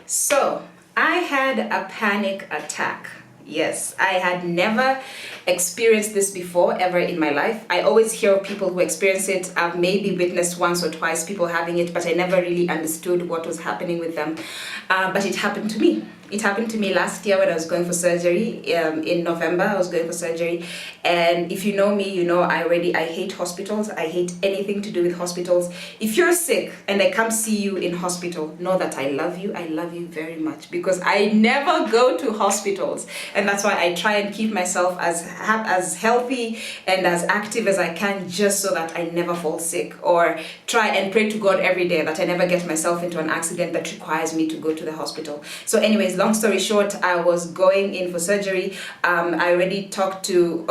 So I had a panic attack. Yes, I had never experienced this before ever in my life. I always hear of people who experience it. I've maybe witnessed once or twice people having it, but I never really understood what was happening with them. But it happened to me. It happened to me last year when I was going for surgery. In November, I was going for surgery. And if you know me, you know I hate hospitals. I hate anything to do with hospitals. If you're sick and I come see you in hospital, know that I love you. I love you very much because I never go to hospitals. And that's why I try and keep myself as healthy and as active as I can, just so that I never fall sick, or try and pray to God every day that I never get myself into an accident that requires me to go to the hospital. So anyways, long story short, I was going in for surgery. I already talked to,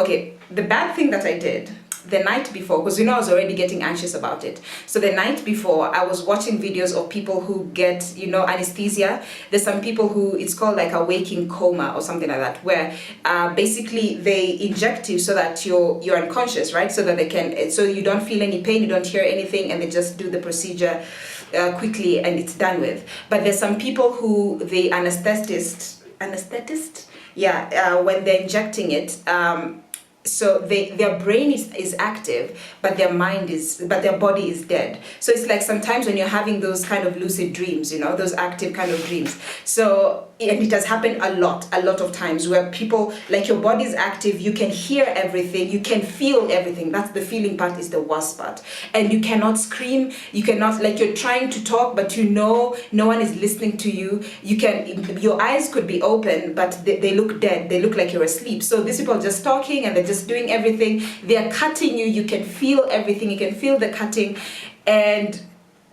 the bad thing that I did the night before, because I was already getting anxious about it. So the night before, I was watching videos of people who get, anesthesia. There's some people who, it's called like a waking coma or something like that, where basically they inject you so that you're unconscious, right? So that so you don't feel any pain, you don't hear anything, and they just do the procedure quickly and it's done with. But there's some people who the anesthetist, when they're injecting it, so their brain is active, but their body is dead. So it's like sometimes when you're having those kind of lucid dreams, those active kind of dreams. So, and it has happened a lot of times where people, like, your body is active, you can hear everything, you can feel everything. That's the feeling part, is the worst part. And you cannot scream, you cannot, like, you're trying to talk, but no one is listening to you. Your eyes could be open, but they look dead. They look like you're asleep. So these people are just talking and they're just doing everything. They're cutting you, you can feel everything, you can feel the cutting. And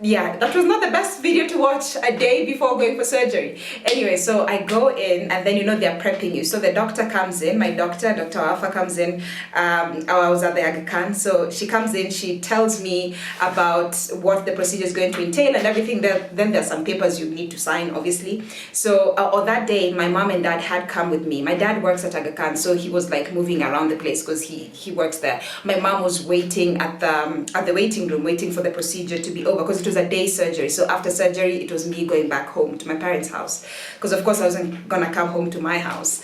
yeah, that was not the best video to watch a day before going for surgery. Anyway, so I go in and then, they're prepping you. So the doctor comes in, my doctor, Dr. Alpha comes in. I was at the Agha Khan. So she comes in, she tells me about what the procedure is going to entail and everything. Then there's some papers you need to sign, obviously. So on that day, my mom and dad had come with me. My dad works at Agha Khan, so he was like moving around the place because he works there. My mom was waiting at the waiting room, waiting for the procedure to be over, because it was a day surgery. So after surgery, it was me going back home to my parents' house, because of course I wasn't gonna come home to my house.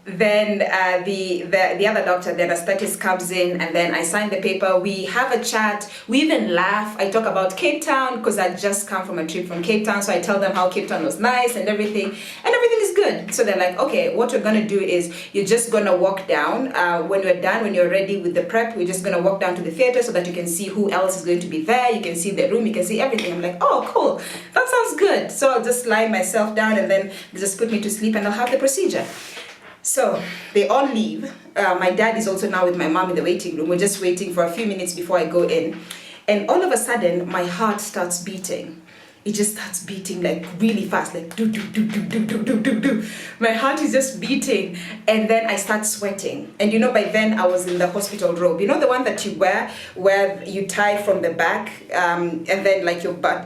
Then the other doctor, the anesthetist, comes in, and then I sign the paper. We have a chat. We even laugh. I talk about Cape Town because I just come from a trip from Cape Town. So I tell them how Cape Town was nice and everything is good. So they're like, okay, what we're gonna do is you're just gonna walk down. When we're done, when you're ready with the prep, we're just gonna walk down to the theater so that you can see who else is going to be there. You can see the room, you can see everything. I'm like, oh, cool. That sounds good. So I'll just lie myself down and then they just put me to sleep and I'll have the procedure. So they all leave. My dad is also now with my mom in the waiting room. We're just waiting for a few minutes before I go in. And all of a sudden, my heart starts beating. It just starts beating like really fast, like do, do, do, do, do, do, do, do, do. My heart is just beating. And then I start sweating. And by then I was in the hospital robe. The one that you wear, where you tie from the back, and then like your butt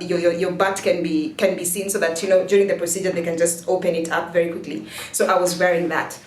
can be seen, so that, during the procedure, they can just open it up very quickly. So I was wearing that.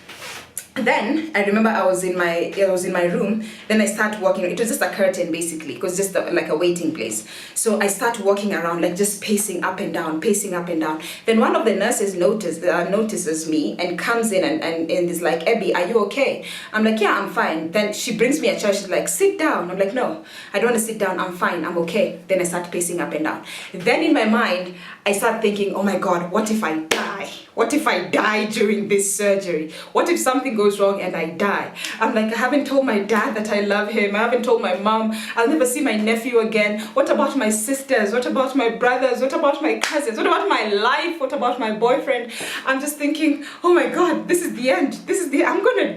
Then I remember I was in my room. Then I start walking. It was just a curtain basically, because just like a waiting place. So I start walking around, like just pacing up and down. Then one of the nurses notices me and comes in and is like, Abby, are you okay? I'm like, yeah, I'm fine. Then she brings me a chair. She's like, sit down. I'm like, no, I don't want to sit down. I'm fine. I'm okay. Then I start pacing up and down. Then in my mind, I start thinking, oh my God, what if I die? What if I die during this surgery? What if something goes wrong and I die? I'm like, I haven't told my dad that I love him. I haven't told my mom. I'll never see my nephew again. What about my sisters? What about my brothers? What about my cousins? What about my life? What about my boyfriend? I'm just thinking, oh my God, this is the end. I'm gonna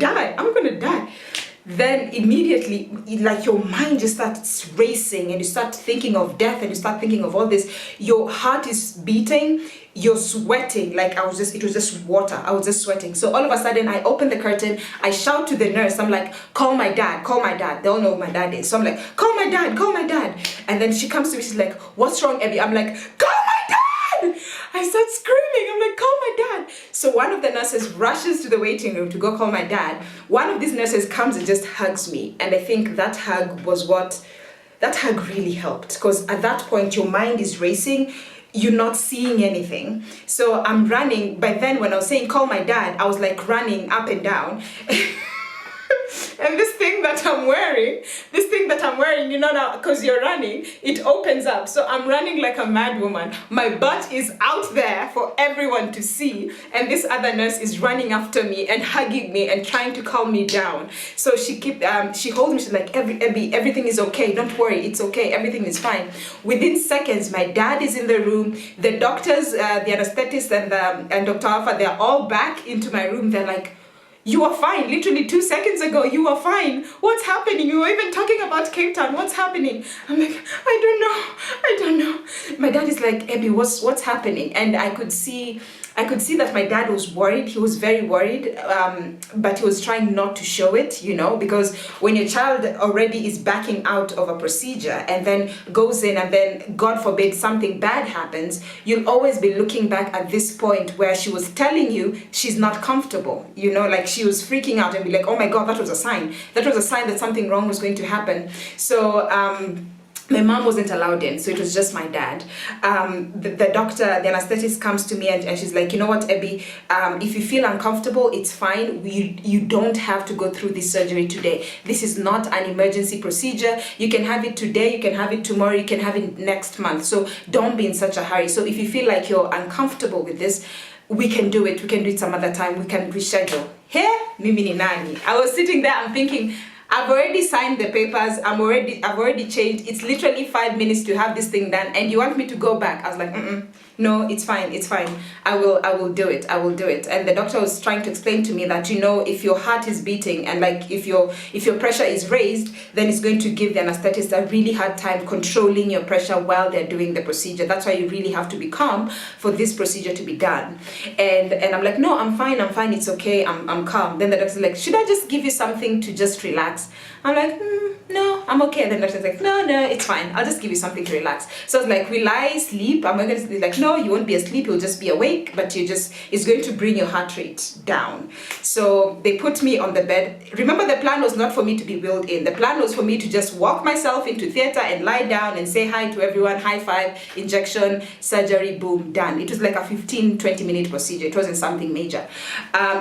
die. Then immediately, like, your mind just starts racing and you start thinking of death and you start thinking of all this. Your heart is beating, you're sweating. Like, it was just water. I was just sweating. So all of a sudden I open the curtain, I shout to the nurse. I'm like, call my dad. They all know who my dad is. So I'm like, call my dad. And then she comes to me, she's like, what's wrong, Abby? I'm like, call my dad. I start screaming. I'm like, call my dad. So one of the nurses rushes to the waiting room to go call my dad. One of these nurses comes and just hugs me. And I think that hug really helped, because at that point your mind is racing. you're not seeing anything. So I'm running. By then, when I was saying call my dad, I was like running up and down. And this thing that I'm wearing, you know, now because you're running, it opens up. So I'm running like a mad woman. My butt is out there for everyone to see, and this other nurse is running after me and hugging me and trying to calm me down. So she holds me. She's like, Abby, everything is okay. Don't worry, it's okay. Everything is fine. Within seconds, my dad is in the room. The doctors, the anesthetist, and Dr. Alpha, they're all back into my room. They're like, you are fine. Literally 2 seconds ago, you were fine. What's happening? You were even talking about Cape Town. What's happening? I'm like, I don't know. My dad is like, Abby, what's happening? And I could see that my dad was worried. He was very worried, but he was trying not to show it, you know, because when your child already is backing out of a procedure and then goes in and then, God forbid, something bad happens, you'll always be looking back at this point where she was telling you she's not comfortable, you know, like she was freaking out and be like, oh my God, that was a sign. That was a sign that something wrong was going to happen. So, my mom wasn't allowed in, so it was just my dad. The doctor, the anesthetist comes to me and she's like, you know what, Abby, if you feel uncomfortable, it's fine. You don't have to go through this surgery today. This is not an emergency procedure. You can have it today, you can have it tomorrow, you can have it next month. So don't be in such a hurry. So if you feel like you're uncomfortable with this, we can do it. We can do it some other time. We can reschedule. Here, mimi ni nani? I was sitting there, I'm thinking, I've already signed the papers. I've already changed. It's literally 5 minutes to have this thing done, and you want me to go back? I was like, no, it's fine. I will do it. And the doctor was trying to explain to me that, you know, if your heart is beating and like if your pressure is raised, then it's going to give the anesthetist a really hard time controlling your pressure while they're doing the procedure. That's why you really have to be calm for this procedure to be done. And I'm like, no, I'm fine. It's okay. I'm calm. Then the doctor's like, should I just give you something to just relax? I'm like, no, I'm okay. Then the doctor's like, no, it's fine. I'll just give you something to relax. So I was like, will I sleep? I'm going to be like, no, you won't be asleep. You'll just be awake, but it's going to bring your heart rate down. So they put me on the bed. Remember, the plan was not for me to be wheeled in. The plan was for me to just walk myself into theater and lie down and say hi to everyone, high five, injection, surgery, boom, done. It was like a 15-20 minute procedure. It wasn't something major.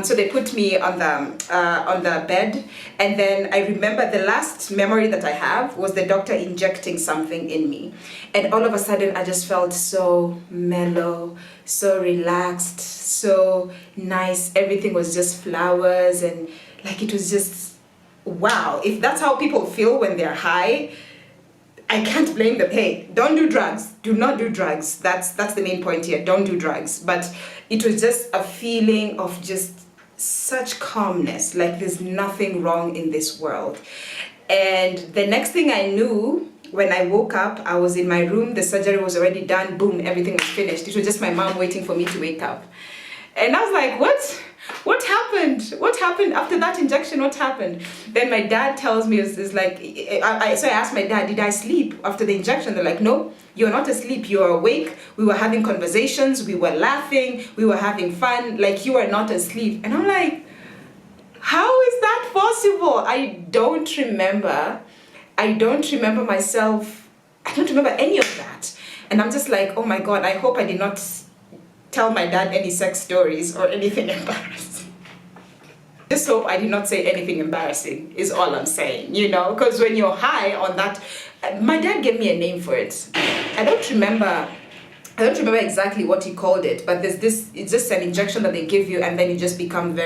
So they put me on the bed, and then I remember the last memory that I have was the doctor injecting something in me. And all of a sudden, I just felt so mellow, so relaxed, so nice. Everything was just flowers, and like it was just, wow. If that's how people feel when they're high, I can't blame them. Hey, don't do drugs. Do not do drugs. That's the main point here. Don't do drugs. But it was just a feeling of just such calmness, like there's nothing wrong in this world. And the next thing I knew, when I woke up, I was in my room, the surgery was already done, boom, everything was finished. It was just my mom waiting for me to wake up. And I was like, what happened? What happened after that injection? What happened? Then my dad tells me, so I asked my dad, did I sleep after the injection? They're like, no, you're not asleep, you're awake. We were having conversations, we were laughing, we were having fun, like you are not asleep. And I'm like, how is that possible? I don't remember myself, I don't remember any of that. And I'm just like, oh my God, I hope I did not tell my dad any sex stories or anything embarrassing. Just hope I did not say anything embarrassing is all I'm saying, you know, because when you're high on that, my dad gave me a name for it. I don't remember exactly what he called it, but it's just an injection that they give you, and then you just become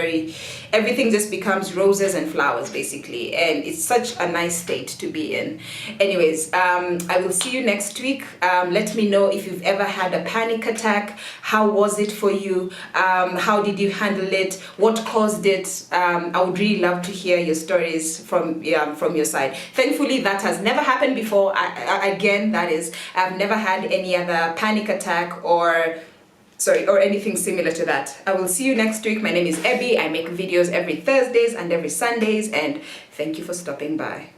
everything just becomes roses and flowers basically, and it's such a nice state to be in. Anyways, I will see you next week. Let me know if you've ever had a panic attack. How was it for you? How did you handle it? What caused it? I would really love to hear your stories from your side. Thankfully, that has never happened before. I've never had any other panic attack or anything similar to that. I will see you next week. My name is Abby. I make videos every Thursdays and every Sundays, and thank you for stopping by.